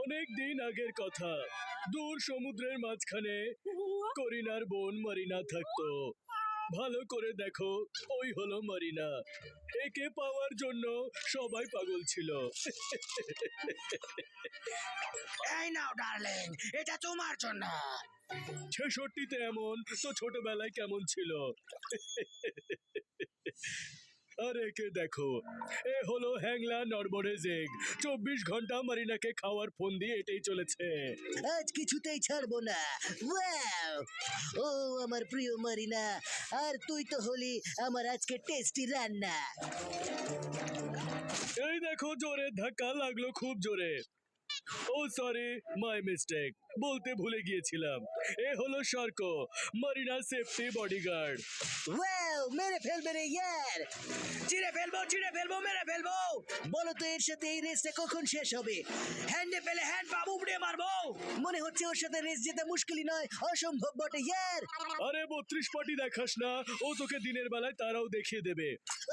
অনেক দিন আগের কথা, দূর সমুদ্রের মাঝখানে করিনার বোন মারিনা থাকতো। ভালো করে দেখো, ওই হলো মারিনা। একে পাওয়ার জন্য সবাই পাগল ছিল। এই নাও ডার্লিং, এটা তোমার জন্য। 66তে এমন তো ছোটবেলায় কেমন ছিল। আর একে দেখো, এ হলো হ্যাংলা নরবরেজেগ। 24 ঘন্টা মারিনাকে খাওয়ার ফোন দিয়ে এটাই চলেছে। আজ কিছুতেই ছাড়বো না। ওয়াও! ও আমার প্রিয় মারিনা, আর তুই তো হলি আমার আজকে টেস্টি রান্না। এই দেখো, জোরে ধাক্কা লাগলো, খুব জোরে। ও সরি, মাই মিস্টেক, বলতে ভুলে গিয়েছিলাম। এ হলো শার্কো, মারিনা সেফটি বডিগার্ড। ওয়াও! মেরে ফেলবে রে ইয়ার। চিড়ে ফেলবো, মেরে ফেলবো। বলো তো এর সাথে এই রেসটা কখন শেষ হবে? হ্যান্ডে পেলে হ্যান্ড পাম্প উপড়ে মারবো। মনে হচ্ছে ওর সাথে রেস জেতা মুশকিলই নয়, অসম্ভব বটে ইয়ার। আরে 32 পার্টি দেখাস না, ও তোকে দিনের বেলায় তারাও দেখিয়ে দেবে।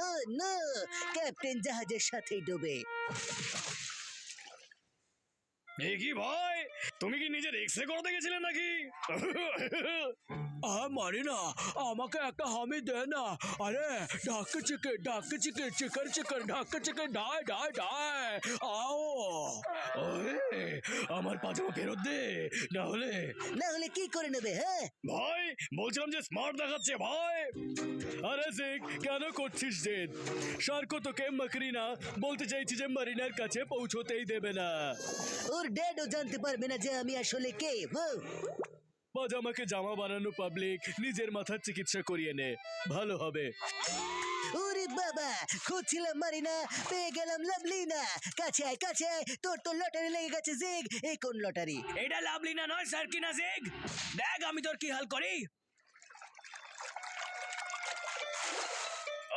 ও নো, ক্যাপ্টেন জাহাজের সাথেই ডোবে। কি ভাই, তুমি কি নিজের এক্সরে করতে গেছিলে নাকি? মারিনা, আমাকে একটা হামি দে না। আরে Dhaka chicken, chicken chicken, Dhaka chicken, ডাই ডাই ডাই। আও, ওরে, আমার পাজামা ফেরত দে, না হলে কি করে নেবে? হ্যাঁ, ভাই বলছিলাম যে স্মার্ট দেখাচ্ছে ভাই। আরে জিক, কেন করছিস জেদ? শার্কো তোকে মাকরিনা বলতে চাইছি যে মারিনার কাছে পৌঁছতেই দেবে না। ওর ড্যাডও জানতে পারবে না যে আমি আসলে কে। পাজামাকে জামা বানানো পাবলিক, নিজের মাথার চিকিৎসা করিয়ে নে, ভালো হবে। ওরে বাবা, খুঁজছিলাম মারিনা, পেয়ে গেলাম লাভলিনা। কাছে আয়, তোর তো লটারি লেগে গেছে জিগ। এই কোন লটারি? এটা লাভলিনা নয়, সার্কিনা জিগ। দেখ আমি তোর কি হাল করি।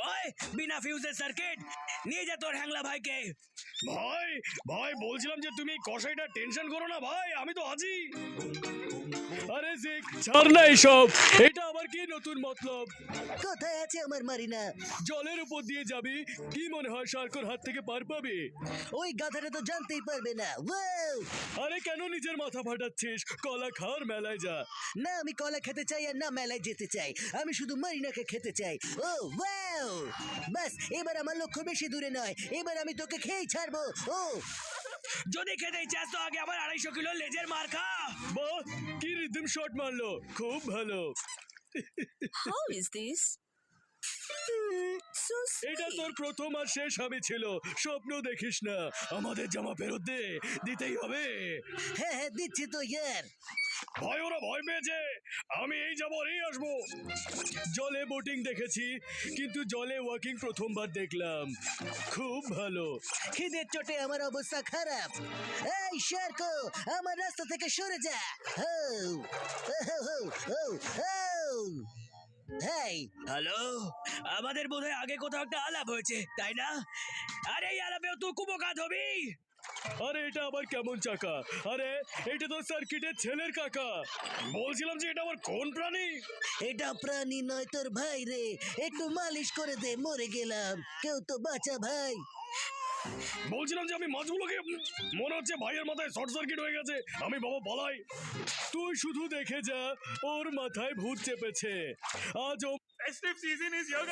ওই বিনা ফিউজের সার্কিট, নিয়ে যা তোর হ্যাংলা ভাইকে। ভাই বলছিলাম যে তুমি কষাইটা টেনশন করো না ভাই, আমি তো আছি। আরে জিক, ছাড় না এসব। এটা আবার কি নতুন মতলব? কোথায় আছে আমার মারিনা? জলের উপর দিয়ে যাবি, কি মনে হয় শার্কোর হাত থেকে পার পাবি? ওই গাধাটা তো জানতেই পারবে না। ওয়াও! আরে কেন নিজের মাথা ফাটাচ্ছিস? কলা খাওয়ার মেলায় যা। না আমি কলা খেতে চাই আর না মেলায় যেতে চাই, আমি শুধু মারিনাকে খেতে চাই। ও ওয়াও! বাস, এবার আমার লক্ষ্য বেশি দূরে নয়, এবার আমি তোকে খেয়েই ছাড়বো। ও যদি খেতেই চাস তো আগে আমার 250 কিলো লেজের মার খা। বাহ, কি রিদম শট মারলো, খুব ভালো। How is this? So এটা sweet. তোর প্রথম আর শেষ হাবি ছিল, স্বপ্ন দেখিস না। আমাদের জামা ফেরত দে, দিতেই হবে। হ্যাঁ, দিচ্ছি তো ইয়ার। ভয়, ওরা ভয় পেয়েছে। আমি এই যাবো আর এই আসবো। জলে বোটিং দেখেছি, কিন্তু জলে ওয়াকিং প্রথমবার দেখলাম, খুব ভালো। খিদের চোটে আমার অবস্থা খারাপ। এই শার্কো, আমার রাস্তা থেকে সরে যা। ও ও হেই, হ্যালো, আমাদের বোধহয় আগে কোথাও একটা আলাপ হয়েছে, তাই না? আরে এই আলাপেও তুই কুপকাত হবি। আরে এটা আবার কেমন চাকা? আরে এটা তো সার্কিটের ছেলের কাকা। বলছিলাম যে এটা আবার কোন প্রাণী? এটা প্রাণী নয় তোর ভাই রে, একটু মালিশ করে দে, মরে গেলাম, কেউ তো বাঁচা ভাই। বলছিলাম যে আমি মাছগুলোকে, মনে হচ্ছে ভাইয়ের মাথায় শর্ট সার্কিট হয়ে গেছে, আমি বাবা পালাই। তুই শুধু দেখে যা, ওর মাথায় ভূত চেপেছে। আজ ও